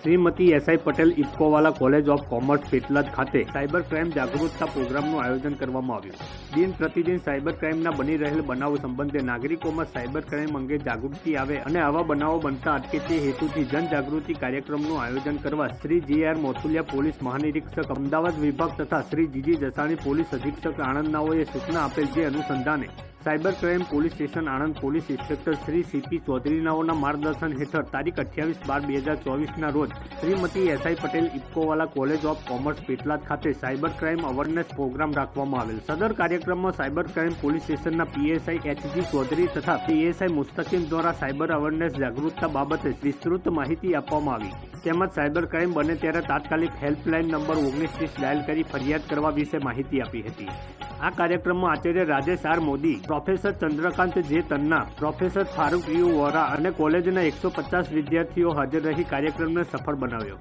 Shrimati S I Patel Iffcowala College of Commerce Petlad ખાતે cyber crime જાગૃતતા પ્રોગ્રામનું આયોજન કરવામાં આવ્યું. દિન પ્રતિદિન સાયબર ક્રાઇમના બની રહેલ બનાવો સંબંધે નાગરિકોમાં સાયબર ક્રાઇમ અંગે જાગૃતિ આવે અને આવા બનાવો બનતા અટકે તે હેતુથી જનજાગૃતિ કાર્યક્રમનું આયોજન કરવા શ્રી જે.આર. મોથુલિયા પોલીસ મહાનિરીક્ષક અમદાવાદ વિભાગ તથા શ્રી જી.જી. જસાણી પોલીસ અધિક્ષક આણંદનાઓએ સૂચના આપેલ. જે અનુસંધાને cyber crime police station Anand police inspector Shri C P ચૌધરીનાઓના માર્ગદર્શન હેઠળ તારીખ 28/12/2024ના રોજ Shrimati S I Patel Iffcowala College of Commerce Petlad ખાતે સાયબર ક્રાઇમ અવેરનેસ પ્રોગ્રામ રાખવામાં આવેલ. સદર કાર્યક્રમમાં સાયબર ક્રાઇમ પોલીસ સ્ટેશનના પીએસઆઈ એચ.જી. ચૌધરી તથા પીએસઆઈ મુસ્તકીમ દ્વારા સાયબર અવેરનેસ જાગૃતતા બાબતે વિસ્તૃત માહિતી આપવામાં આવી. તેમજ સાયબર ક્રાઇમ બને ત્યારે તાત્કાલિક હેલ્પલાઇન નંબર 1930 ડાયલ કરી ફરિયાદ કરવા વિશે માહિતી આપી હતી. આ કાર્યક્રમમાં આચાર્ય રાજેશ આર મોદી, પ્રોફેસર ચંદ્રકાંત જે તન્ના, પ્રોફેસર ફારૂક યુ વોરા અને કોલેજના 150 વિદ્યાર્થીઓ હાજર રહી કાર્યક્રમને સફળ બનાવ્યો.